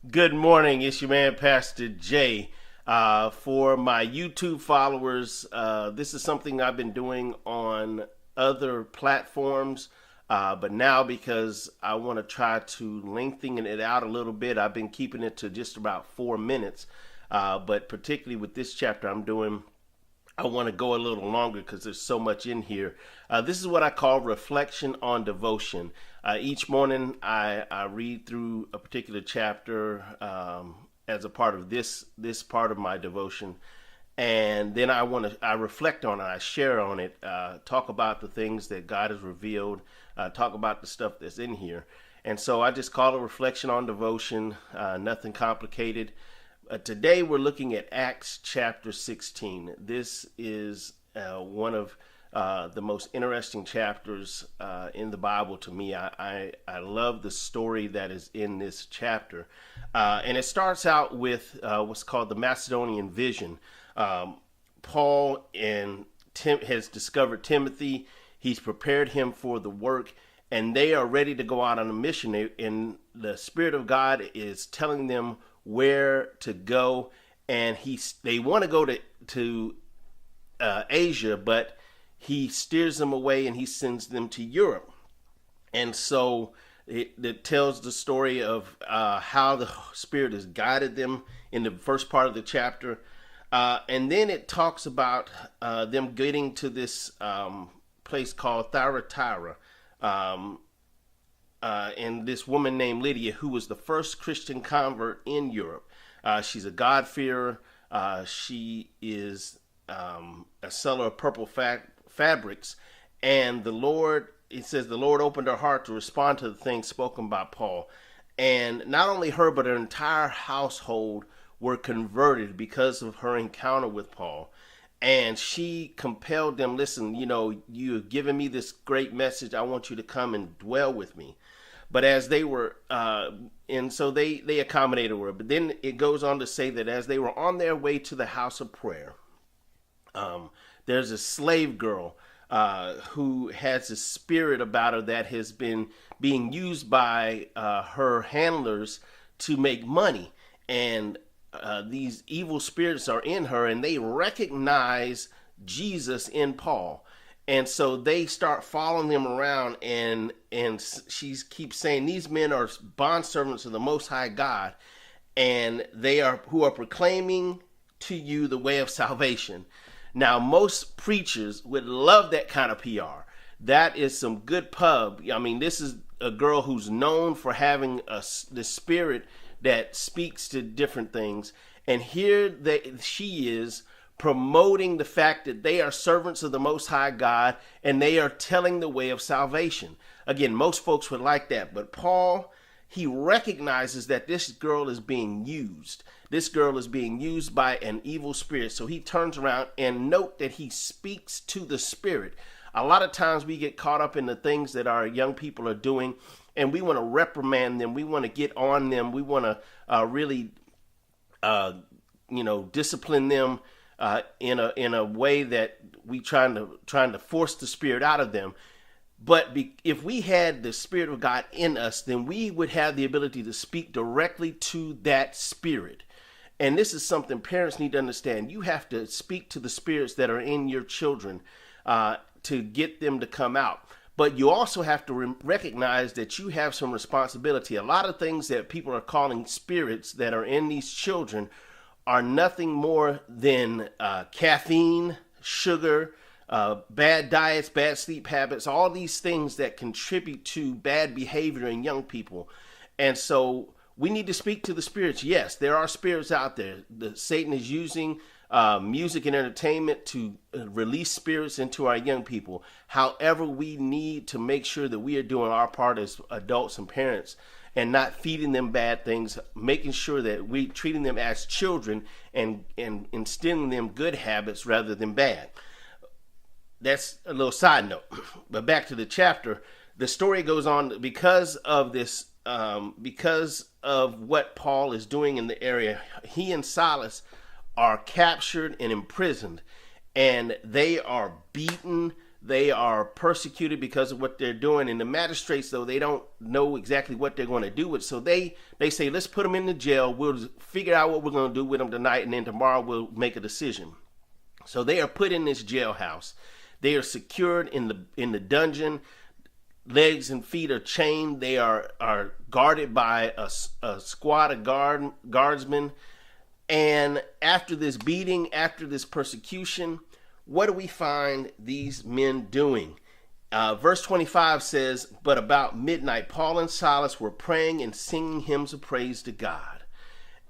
Good morning. It's your man, Pastor Jay. For my YouTube followers, this is something I've been doing on other platforms, but now because I want to try to lengthen it out a little bit, I've been keeping it to just about 4 minutes. But particularly with this chapter I want to go a little longer because there's so much in here. This is what I call reflection on devotion. Each morning I read through a particular chapter as a part of this part of my devotion, and then I reflect on it, I share on it, talk about the things that God has revealed, talk about the stuff that's in here, and so I just call it reflection on devotion. Nothing complicated. Today we're looking at Acts chapter 16. This is one of the most interesting chapters in the Bible to me. I love the story that is in this chapter. And it starts out with what's called the Macedonian vision. Paul has discovered Timothy. He's prepared him for the work, and they are ready to go out on a mission. And the Spirit of God is telling them where to go, and they want to go to Asia, but he steers them away and he sends them to Europe. And so it tells the story of how the Spirit has guided them in the first part of the chapter, and then it talks about them getting to this place called Thyatira, and this woman named Lydia, who was the first Christian convert in Europe. She's a God-fearer. She is a seller of purple fabrics. And it says the Lord opened her heart to respond to the things spoken by Paul. And not only her, but her entire household were converted because of her encounter with Paul. And she compelled them, listen, you have given me this great message. I want you to come and dwell with me. But as they were, and so they accommodated her. But then it goes on to say that as they were on their way to the house of prayer, there's a slave girl who has a spirit about her that has been being used by her handlers to make money. And these evil spirits are in her, and they recognize Jesus in Paul. And so they start following him around, and she keeps saying, these men are bondservants of the Most High God, and who are proclaiming to you the way of salvation. Now, most preachers would love that kind of PR. That is some good pub. I mean, this is a girl who's known for having the spirit that speaks to different things. And here she is promoting the fact that they are servants of the Most High God, and they are telling the way of salvation. Again, most folks would like that. But Paul, he recognizes that this girl is being used. This girl is being used by an evil spirit. So he turns around, and note that he speaks to the spirit. A lot of times we get caught up in the things that our young people are doing, and we want to reprimand them. We want to get on them. We want to really, discipline them in a way that we trying to force the spirit out of them. But if we had the Spirit of God in us, then we would have the ability to speak directly to that spirit. And this is something parents need to understand. You have to speak to the spirits that are in your children to get them to come out. But you also have to recognize that you have some responsibility. A lot of things that people are calling spirits that are in these children are nothing more than caffeine, sugar, bad diets, bad sleep habits, all these things that contribute to bad behavior in young people. And so we need to speak to the spirits. Yes, there are spirits out there. Satan is using music and entertainment to release spirits into our young people. However, we need to make sure that we are doing our part as adults and parents and not feeding them bad things, making sure that we treating them as children and instilling them good habits rather than bad. That's a little side note. But back to the chapter, the story goes on because of this, because of what Paul is doing in the area. He and Silas are captured and imprisoned, and they are beaten. They are persecuted because of what they're doing. And the magistrates, though, they don't know exactly what they're going to do with it. So they say, let's put them in the jail. We'll figure out what we're going to do with them tonight, and then tomorrow we'll make a decision. So they are put in this jailhouse. They are secured in the dungeon. Legs and feet are chained. They are guarded by a squad of guardsmen. And after this beating, after this persecution, what do we find these men doing? Verse 25 says, but about midnight, Paul and Silas were praying and singing hymns of praise to God.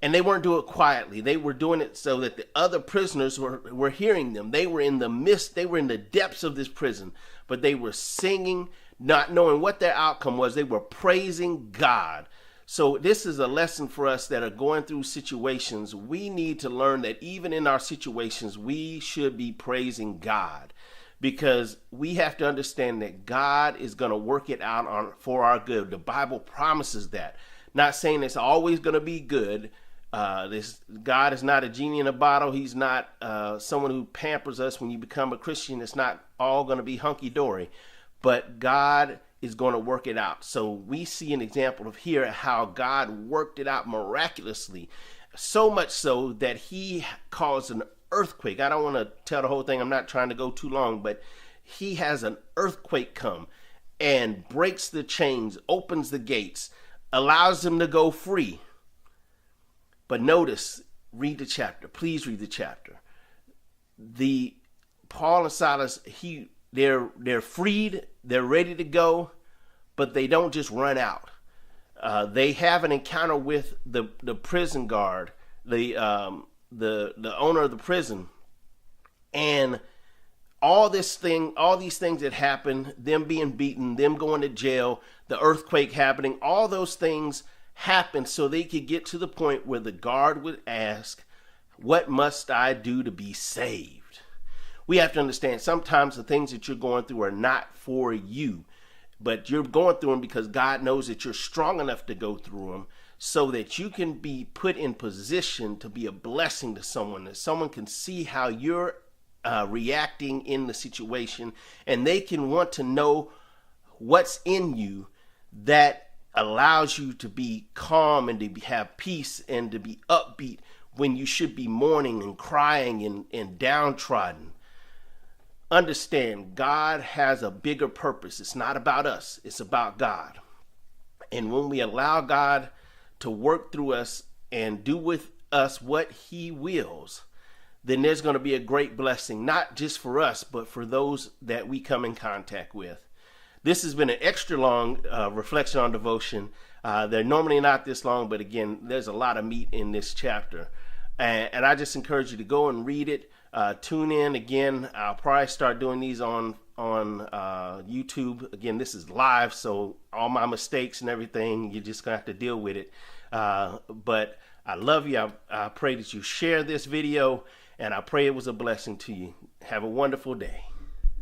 And they weren't doing it quietly. They were doing it so that the other prisoners were hearing them. They were in the midst, they were in the depths of this prison, but they were singing, not knowing what their outcome was. They were praising God. So this is a lesson for us that are going through situations. We need to learn that even in our situations, we should be praising God, because we have to understand that God is going to work it out for our good. The Bible promises that. Not saying it's always going to be good. God is not a genie in a bottle. He's not someone who pampers us when you become a Christian. It's not all going to be hunky-dory. But God is going to work it out. So we see an example of here how God worked it out miraculously, so much so that he caused an earthquake. I don't want to tell the whole thing. I'm not trying to go too long, but he has an earthquake come and breaks the chains, opens the gates, allows them to go free. But notice, read the chapter. Please read the chapter. Paul and Silas, they're freed, they're ready to go, but they don't just run out. They have an encounter with the prison guard, the owner of the prison, and all these things that happen, them being beaten, them going to jail, the earthquake happening, all those things happened so they could get to the point where the guard would ask, what must I do to be saved? We have to understand sometimes the things that you're going through are not for you, but you're going through them because God knows that you're strong enough to go through them so that you can be put in position to be a blessing to someone, that someone can see how you're reacting in the situation, and they can want to know what's in you that allows you to be calm and to have peace and to be upbeat when you should be mourning and crying and downtrodden. Understand, God has a bigger purpose. It's not about us. It's about God. And when we allow God to work through us and do with us what he wills, then there's going to be a great blessing, not just for us, but for those that we come in contact with. This has been an extra long reflection on devotion. They're normally not this long, but again, there's a lot of meat in this chapter. And I just encourage you to go and read it. Tune in again. I'll probably start doing these on YouTube. Again, this is live, so all my mistakes and everything, you're just going to have to deal with it. But I love you. I pray that you share this video, and I pray it was a blessing to you. Have a wonderful day.